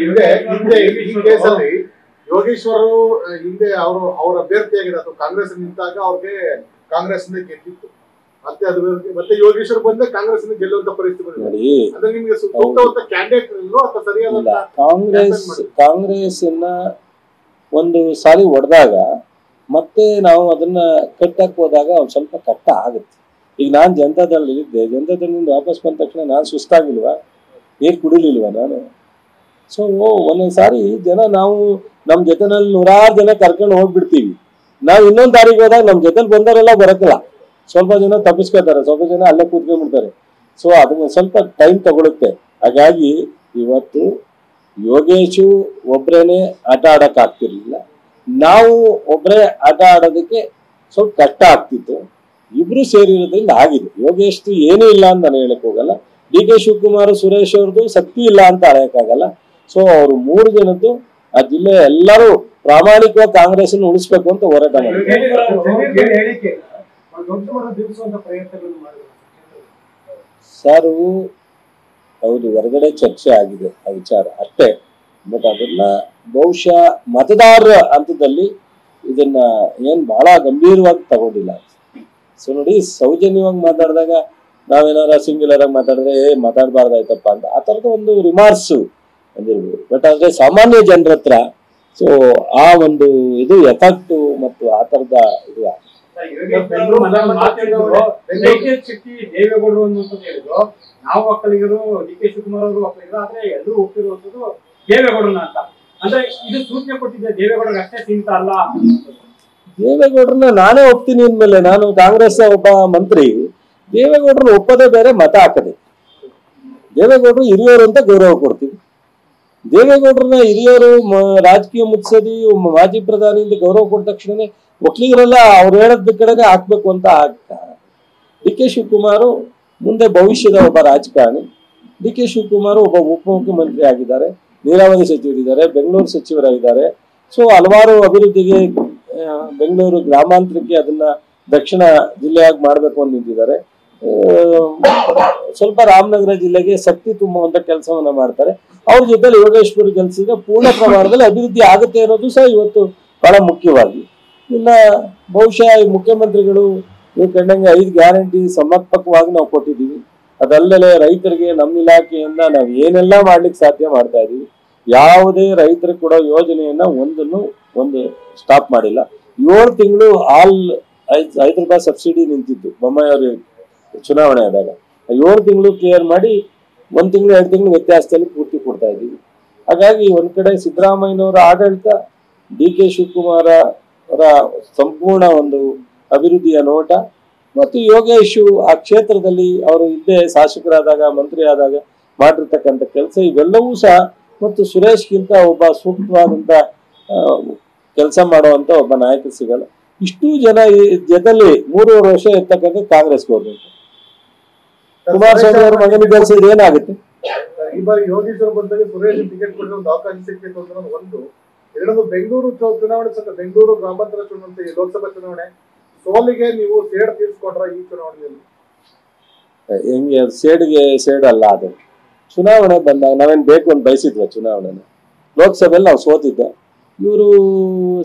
ಹಿಂದೆ ಹಿಂದೆ ಈ ಕೇಸಲ್ಲಿ ಯೋಗೇಶ್ವರು ಹಿಂದೆ ಅವ್ರ ಅಭ್ಯರ್ಥಿಯಾಗಿದೆ ಅಥವಾ ಕಾಂಗ್ರೆಸ್ ನಿಂತಾಗ ಅವ್ರಿಗೆ ಕಾಂಗ್ರೆಸ್ ಗೆದ್ದಿತ್ತು. ಮತ್ತೆ ಅದು ಮತ್ತೆ ಯೋಗೇಶ್ವರ್ ಬಂದ್ರೆ ಕಾಂಗ್ರೆಸ್ ಗೆಲ್ಲುವಂತ ಪರಿಸ್ಥಿತಿ ಬಂದಿದೆ. ಅಂದ್ರೆ ನಿಮ್ಗೆ ಸೂಕ್ತವಾದ ಕ್ಯಾಂಡಿಡೇಟ್ ಇಲ್ಲೋ ಅಥವಾ ಸರಿಯಾದ ಕಾಂಗ್ರೆಸ್ ಒಂದು ಸಾರಿ ಹೊಡೆದಾಗ ಮತ್ತೆ ನಾವು ಅದನ್ನ ಕಟ್ಟಕ್ಕೆ ಹೋದಾಗ ಒಂದ್ ಸ್ವಲ್ಪ ಕಷ್ಟ ಆಗುತ್ತೆ. ಈಗ ನಾನು ಜನತಾದಳ ಇದ್ದೆ, ಜನತಾದಳದಿಂದ ವಾಪಸ್ ಬಂದ ತಕ್ಷಣ ನಾನು ಸುಸ್ತಾಗಿಲ್ವಾ, ನೀರು ಕುಡಿಲಿಲ್ವಾ ನಾನು? ಸೊ ಒಂದೊಂದ್ ಸಾರಿ ನಾವು ನಮ್ ಜೊತೆನಲ್ಲಿ 100 ಜನ ಕರ್ಕೊಂಡು ಹೋಗ್ಬಿಡ್ತೀವಿ. ನಾವು ಇನ್ನೊಂದ್ ತಾರೀಕು ಹೋದಾಗ ನಮ್ ಜೊತೆಲಿ ಬಂದವರೆಲ್ಲ ಬರಕ್ಕಲ್ಲ, ಸ್ವಲ್ಪ ಜನ ತಪ್ಪಿಸ್ಕೊತಾರೆ, ಸ್ವಲ್ಪ ಜನ ಅಲ್ಲೇ ಕೂತ್ಕೊಂಡ್ಬಿಡ್ತಾರೆ. ಸೊ ಅದನ್ನ ಸ್ವಲ್ಪ ಟೈಮ್ ತಗೊಳುತ್ತೆ. ಹಾಗಾಗಿ ಇವತ್ತು ಯೋಗೇಶು ಒಬ್ರೇನೆ ಆಟ ಆಡಕ್ ಆಗ್ತಿರ್ಲಿಲ್ಲ, ನಾವು ಒಬ್ರೇ ಆಟ ಆಡೋದಕ್ಕೆ ಸ್ವಲ್ಪ ಕಷ್ಟ ಆಗ್ತಿತ್ತು. ಇಬ್ರು ಸೇರಿರೋದ್ರಿಂದ ಆಗಿದೆ. ಯೋಗೇಶ್ ಏನೂ ಇಲ್ಲ ಅಂತ ನಾನು ಹೇಳಕ್ ಹೋಗಲ್ಲ, ಡಿ.ಕೆ. ಶಿವಕುಮಾರ್, ಸುರೇಶ್ ಅವ್ರದ್ದು ಶಕ್ತಿ ಇಲ್ಲ ಅಂತ ಹೇಳಕ್ಕಾಗಲ್ಲ. ಸೊ ಅವ್ರು 3 ಜನದ್ದು ಆ ಜಿಲ್ಲೆ ಎಲ್ಲರೂ ಪ್ರಾಮಾಣಿಕವಾಗಿ ಕಾಂಗ್ರೆಸ್ ಉಳಿಸ್ಬೇಕು ಅಂತ ಹೋರಾಟ ಮಾಡಿದ್ದಾರೆ. ಸರ್ ಹೌದು, ಹೊರಗಡೆ ಚರ್ಚೆ ಆಗಿದೆ ಆ ವಿಚಾರ ಅಷ್ಟೇ. ಬಟ್ ಅದನ್ನ ಬಹುಶಃ ಮತದಾರರ ಹಂತದಲ್ಲಿ ಇದನ್ನ ಏನ್ ಬಹಳ ಗಂಭೀರವಾಗಿ ತಗೊಂಡಿಲ್ಲ. ಸೊ ನೋಡಿ, ಸೌಜನ್ಯವಾಗಿ ಮಾತಾಡಿದಾಗ ನಾವೇನಾರ ಸಿಂಗ್ಯುಲರ್ ಆಗಿ ಮಾತಾಡಿದ್ರೆ ಮಾತಾಡಬಾರ್ದಾಯ್ತಪ್ಪ ಅಂತ ಆ ತರದ ಒಂದು ರಿಮಾರ್ಕ್ಸ್ ಅಂದಿರ್ಬೋದು. ಬಟ್ ಆದ್ರೆ ಸಾಮಾನ್ಯ ಜನರ ಹತ್ರ ಸೊ ಆ ಒಂದು ಇದು ಎಫೆಕ್ಟ್ ಮತ್ತು ಆ ತರದ ಇದು ದೇವೇಗೌಡರು ಅನ್ನುವಂಥದ್ದು ಹೇಳಿದ್ರು. ನಾವು ಒಕ್ಕಲಿಗರು, ಡಿ.ಕೆ. ಶಿವಕುಮಾರ್ ಅವರು ಒಕ್ಕಲಿಗರು, ಆದ್ರೆ ಎಲ್ಲರೂ ಒಪ್ಪಿರುವಂತದ್ದು ದೇವೇಗೌಡರನ್ನ ಅಂತ. ಅಂದ್ರೆ ಇದು ಸೂಚನೆ ಕೊಟ್ಟಿದ್ದೆ ದೇವೇಗೌಡರಿಗೆ ಅಷ್ಟೇ ಸೀಮಿತ ಅಲ್ಲ. ದೇವೇಗೌಡರನ್ನ ನಾನೇ ಒಪ್ತೀನಿ ಅಂದ್ಮೇಲೆ, ನಾನು ಕಾಂಗ್ರೆಸ್ ಒಬ್ಬ ಮಂತ್ರಿ, ದೇವೇಗೌಡರನ್ನ ಒಪ್ಪದೇ ಬೇರೆ, ಮತ ಹಾಕದೆ. ದೇವೇಗೌಡರು ಹಿರಿಯವರು ಅಂತ ಗೌರವ ಕೊಡ್ತೀವಿ. ದೇವೇಗೌಡರನ್ನ ಹಿರಿಯರು, ರಾಜಕೀಯ ಮುತ್ಸದಿ, ಮಾಜಿ ಪ್ರಧಾನಿಯಿಂದ ಗೌರವ ಕೊಟ್ಟ ತಕ್ಷಣನೇ ಒಕ್ಕಲಿಗರೆಲ್ಲ ಅವ್ರು ಹೇಳದ್ ಕಡೆಗೆ ಹಾಕ್ಬೇಕು ಅಂತ ಆಗ್ತಾರೆ. ಡಿ.ಕೆ. ಶಿವಕುಮಾರ್ ಮುಂದೆ ಭವಿಷ್ಯದ ಒಬ್ಬ ರಾಜಕಾರಣಿ. ಡಿ.ಕೆ. ಶಿವಕುಮಾರ್ ಒಬ್ಬ ಉಪಮುಖ್ಯಮಂತ್ರಿ ಆಗಿದ್ದಾರೆ, ನೀರಾವರಿ ಸಚಿವರಿದ್ದಾರೆ, ಬೆಂಗಳೂರು ಸಚಿವರಾಗಿದ್ದಾರೆ. ಸೊ ಹಲವಾರು ಅಭಿವೃದ್ಧಿಗೆ ಬೆಂಗಳೂರು ಗ್ರಾಮಾಂತರಕ್ಕೆ ಅದನ್ನ ದಕ್ಷಿಣ ಜಿಲ್ಲೆಯಾಗಿ ಮಾಡ್ಬೇಕು ಅಂತ ನಿಂತಿದ್ದಾರೆ. ಸ್ವಲ್ಪ ರಾಮನಗರ ಜಿಲ್ಲೆಗೆ ಶಕ್ತಿ ತುಂಬುವಂತ ಕೆಲಸವನ್ನ ಮಾಡ್ತಾರೆ. ಅವ್ರ ಜೊತೆ ಯೋಗೇಶ್ವರ್ ಕೆಲಸದ ಪೂರ್ಣ ಪ್ರಮಾಣದಲ್ಲಿ ಅಭಿವೃದ್ಧಿ ಆಗುತ್ತೆ ಅನ್ನೋದು ಸಹ ಇವತ್ತು ಬಹಳ ಮುಖ್ಯವಾಗಿ. ಇನ್ನ ಬಹುಶಃ ಈ ಮುಖ್ಯಮಂತ್ರಿಗಳು ನೀವು ಕಂಡಂಗೆ 5 ಗ್ಯಾರಂಟಿ ಸಮರ್ಪಕವಾಗಿ ನಾವು ಕೊಟ್ಟಿದ್ದೀವಿ. ಅದಲ್ಲದೆ ರೈತರಿಗೆ ನಮ್ಮ ಇಲಾಖೆಯಿಂದ ನಾವು ಏನೆಲ್ಲ ಮಾಡ್ಲಿಕ್ಕೆ ಸಾಧ್ಯ ಮಾಡ್ತಾ ಇದೀವಿ. ಯಾವುದೇ ರೈತರಿಗೆ ಕೊಡೋ ಯೋಜನೆಯನ್ನ ಒಂದು ಸ್ಟಾಪ್ ಮಾಡಿಲ್ಲ. 7 ತಿಂಗಳು ಆಲ್ 5 ರೂಪಾಯಿ ಸಬ್ಸಿಡಿ ನಿಂತಿದ್ದು ಬೊಮ್ಮಾಯಿ ಅವರು ಚುನಾವಣೆ ಆದಾಗ. 7 ತಿಂಗಳು ಕ್ಲಿಯರ್ ಮಾಡಿ 1 ತಿಂಗಳು 2 ತಿಂಗಳು ವ್ಯತ್ಯಾಸದಲ್ಲಿ ಪೂರ್ತಿ ಕೊಡ್ತಾ ಇದ್ದೀವಿ. ಹಾಗಾಗಿ ಒಂದ್ ಕಡೆ ಸಿದ್ದರಾಮಯ್ಯನವರ ಆಡಳಿತ, ಡಿ.ಕೆ. ಶಿವಕುಮಾರ್ ಅವರ ಸಂಪೂರ್ಣ ಒಂದು ಅಭಿವೃದ್ಧಿಯ ನೋಟ ಮತ್ತು ಯೋಗೇಶು ಆ ಕ್ಷೇತ್ರದಲ್ಲಿ ಅವರು ಹಿಂದೆ ಶಾಸಕರಾದಾಗ, ಮಂತ್ರಿ ಆದಾಗ ಮಾಡಿರ್ತಕ್ಕಂಥ ಕೆಲಸ ಇವೆಲ್ಲವೂ ಸಹ, ಮತ್ತು ಸುರೇಶ್ಗಿಂತ ಒಬ್ಬ ಸೂಕ್ತವಾದಂತ ಕೆಲಸ ಮಾಡುವಂತ ಒಬ್ಬ ನಾಯಕ ಸಿಗಲ್ಲ. ಇಷ್ಟು ಜನ ಜೊತೆಲಿ 3.5 ವರ್ಷ ಇರ್ತಕ್ಕಂಥ ಕಾಂಗ್ರೆಸ್ ಗೌರ್ಮೆಂಟ್. ಕುಮಾರಸ್ವಾಮಿ ಅವರ ಮಗನ ಕೆಲಸ ಏನಾಗುತ್ತೆ? ಈ ಬಾರಿ ಯೋಗೇಶ್ವರ್ ಬಂದಾಗ ಸುರೇಶ್ ಟಿಕೆಟ್ ಕೊಡಲು ಒಂದು ಅವಕಾಶ ಸಿಕ್ಕಿತ್ತು ಅಂತ ಒಂದು. ಎರಡೊಂದು ಬೆಂಗಳೂರು ಚುನಾವಣೆ, ಬೆಂಗಳೂರು ಗ್ರಾಮಾಂತರ ಚುನಾವಣೆ, ಲೋಕಸಭಾ ಚುನಾವಣೆ ಸೋಲಿಗೆ ನೀವು ಸೇಡ್ ತೀರ್ಸ್ಕೊಂಡ್ರ ಈ ಚುನಾವಣೆಯಲ್ಲಿ? ಹೆಂಗೆ ಸೇಡ್ ಅಲ್ಲ ಅದು. ಚುನಾವಣೆ ಬಂದಾಗ ನಾವೇನ್ ಬೇಕು ಅಂತ ಬಯಸಿದ್ವ ಚುನಾವಣೆನ? ಲೋಕಸಭೆಯಲ್ಲಿ ನಾವು ಸೋತಿದ್ದೆ. ಇವರು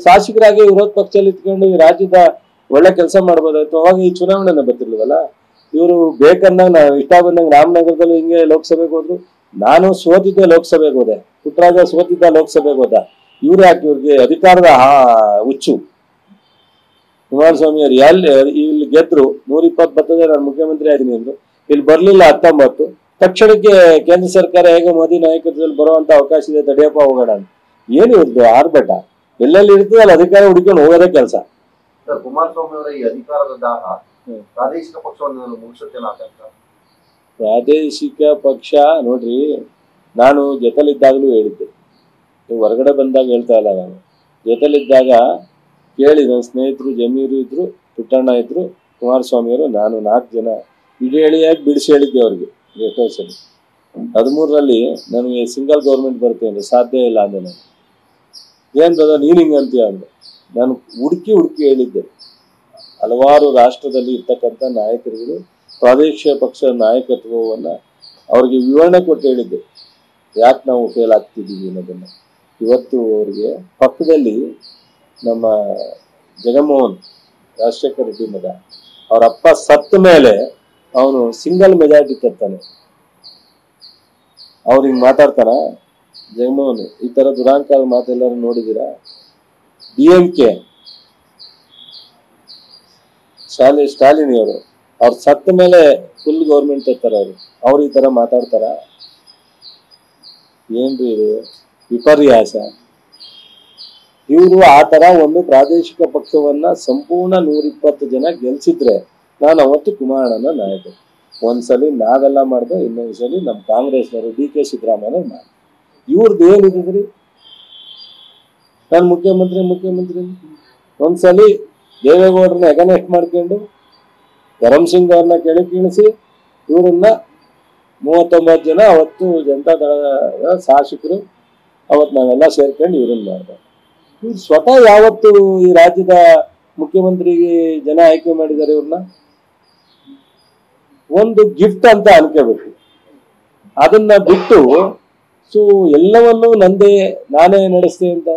ಶಾಸಕರಾಗಿ ವಿರೋಧ ಪಕ್ಷದಲ್ಲಿ ಇತ್ಕೊಂಡು ಈ ರಾಜ್ಯದ ಒಳ್ಳೆ ಕೆಲಸ ಮಾಡ್ಬೋದಾಯ್ತು. ಅವಾಗ ಈ ಚುನಾವಣೆನ ಬರ್ತಿರ್ಲಿವಲ್ಲ. ಇವರು ಬೇಕಂದಾಗ ನಾವು ಇಷ್ಟ ಬಂದಂಗ ರಾಮನಗರದಲ್ಲಿ ಹಿಂಗೆ ಲೋಕಸಭೆಗೆ ಹೋದ್ರು. ನಾನು ಸೋತಿದ್ದೆ, ಲೋಕಸಭೆಗೆ ಹೋದೆ. ಪುಟ್ಟರಾಜ ಸೋತಿದ್ದ, ಲೋಕಸಭೆಗೆ ಹೋದ. ಇವ್ರು ಯಾಕೆ ಇವ್ರಿಗೆ ಅಧಿಕಾರದ ಹುಚ್ಚು? ಕುಮಾರಸ್ವಾಮಿ ಅವರು ಇಲ್ಲಿ ಗೆದ್ರು 120 ಬರ್ತದೆ, ನಾನು ಮುಖ್ಯಮಂತ್ರಿ ಆಗಿದ್ದೀನಿ ಅಂದ್ರು. ಇಲ್ಲಿ ಬರ್ಲಿಲ್ಲ 19. ತಕ್ಷಣಕ್ಕೆ ಕೇಂದ್ರ ಸರ್ಕಾರ ಹೇಗೆ ಮೋದಿ ನಾಯಕತ್ವದಲ್ಲಿ ಬರುವಂತ ಅವಕಾಶ ಇದೆ, ತಡೆಯಪ್ಪ ಹೋಗೋಣ ಅಂತ. ಏನು ಇರ್ದು ಆರ್ಭಟ ಎಲ್ಲೆಲ್ಲಿ ಇರ್ತದೆ ಅಲ್ಲಿ ಅಧಿಕಾರ ಹುಡುಕೊಂಡು ಹೋಗೋದೇ ಕೆಲಸ. ಕುಮಾರಸ್ವಾಮಿ ಅವರ ಈ ಅಧಿಕಾರದ ದಾಹ ಪ್ರಾದೇಶಿಕ ಪಕ್ಷವನ್ನು ಮುಗಿಸುತ್ತೇನೆ. ಪ್ರಾದೇಶಿಕ ಪಕ್ಷ ನೋಡ್ರಿ, ನಾನು ಜೊತೆಲಿದ್ದಾಗಲೂ ಹೇಳಿದ್ದೆ, ಹೊರಗಡೆ ಬಂದಾಗ ಹೇಳ್ತಾ ಇಲ್ಲ. ನಾನು ಜೊತೆಲಿದ್ದಾಗ ಕೇಳಿ, ನನ್ನ ಸ್ನೇಹಿತರು ಜಮೀರು ಇದ್ರು, ಪುಟ್ಟಣ್ಣ ಇದ್ರು, ಕುಮಾರಸ್ವಾಮಿ ಅವರು, ನಾನು 4 ಜನ ಇಡೇಳಿಯಾಗಿ ಬಿಡಿಸಿ ಹೇಳಿದ್ದೆ ಅವ್ರಿಗೆ. ಎಷ್ಟೋ ಸಲ 13ರಲ್ಲಿ ನನಗೆ ಸಿಂಗಲ್ ಗೌರ್ಮೆಂಟ್ ಬರುತ್ತೆ ಅಂದ್ರೆ ಸಾಧ್ಯ ಇಲ್ಲ ಅಂದೆ. ನಾನು ಏನ್ ಬದ ನೀನ್ ಹಿಂಗ ಅಂತೀಯ ಅಂದೆ. ನಾನು ಹುಡುಕಿ ಹೇಳಿದ್ದೆ. ಹಲವಾರು ರಾಷ್ಟ್ರದಲ್ಲಿ ಇರ್ತಕ್ಕಂಥ ನಾಯಕರುಗಳು ಪ್ರಾದೇಶಿಕ ಪಕ್ಷದ ನಾಯಕತ್ವವನ್ನ ಅವ್ರಿಗೆ ವಿವರಣೆ ಕೊಟ್ಟು ಹೇಳಿದ್ದೆ. ಯಾಕೆ ನಾವು ಫೇಲ್ ಆಗ್ತಿದ್ದೀವಿ ಅನ್ನೋದನ್ನ. ಇವತ್ತು ಅವ್ರಿಗೆ ಪಕ್ಕದಲ್ಲಿ ನಮ್ಮ ಜಗನ್ಮೋಹನ್ ರಾಜಶೇಖರ ರೆಡ್ಡಿ ಮಗ, ಅವ್ರ ಅಪ್ಪ ಸತ್ತ ಮೇಲೆ ಅವನು ಸಿಂಗಲ್ ಮೆಜಾರಿಟಿ ತರ್ತಾನೆ. ಅವ್ರು ಹಿಂಗ್ ಮಾತಾಡ್ತಾರ ಜಗನ್ಮೋಹನ್, ಈ ತರ ದುರಾಂಕಾರದ ಮಾತೆಲ್ಲರೂ ನೋಡಿದೀರಾ? DMK ಸ್ಟಾಲಿನಿ ಅವರು ಅವ್ರ ಸತ್ತ ಮೇಲೆ ಫುಲ್ ಗೌರ್ಮೆಂಟ್ ತರ್ತಾರ ಅವ್ರು ಈ ತರ ಮಾತಾಡ್ತಾರ? ಏನ್ರಿ ಇದು ವಿಪರ್ಯಾಸ. ಇವರು ಆ ತರ ಒಂದು ಪ್ರಾದೇಶಿಕ ಪಕ್ಷವನ್ನ ಸಂಪೂರ್ಣ 120 ಜನ ಗೆಲ್ಸಿದ್ರೆ ನಾನು ಅವತ್ತು ಕುಮಾರಣ್ಣನ ನಾಯಕ. ಒಂದ್ಸಲಿ ನಾವೆಲ್ಲ ಮಾಡ್ದೆ, ಇನ್ನೊಂದ್ಸಲಿ ನಮ್ಮ ಕಾಂಗ್ರೆಸ್ನವರು DK ಸಿದ್ದರಾಮಯ್ಯ ಮಾಡಿ. ಇವ್ರದ್ದು ಏನಿದ್ರಿ, ನಾನು ಮುಖ್ಯಮಂತ್ರಿ ಒಂದ್ಸಲಿ ದೇವೇಗೌಡರನ್ನ ಎಗನೆಸ್ಟ್ ಮಾಡ್ಕೊಂಡು ಧರ್ಮಸಿಂಗ್ ಅವ್ರನ್ನ ಕೆಳಗಿಳಿಸಿ ಇವರನ್ನ 39 ಜನ ಅವತ್ತು ಜನತಾ ದಳದ ಶಾಸಕರು ಅವತ್ತು ನಾವೆಲ್ಲ ಸೇರ್ಕೊಂಡು ಇವ್ರನ್ನ ಮಾಡಿದೆ. ಇವ್ರು ಸ್ವತಃ ಯಾವತ್ತು ಈ ರಾಜ್ಯದ ಮುಖ್ಯಮಂತ್ರಿಗೆ ಜನ ಆಯ್ಕೆ ಮಾಡಿದ್ದಾರೆ ಇವ್ರನ್ನ ಒಂದು ಗಿಫ್ಟ್ ಅಂತ ಅನ್ಕೋಬೇಕು. ಅದನ್ನ ಬಿಟ್ಟು ಎಲ್ಲವನ್ನೂ ನಾನೇ ನಡೆಸ್ತೆ ಅಂತ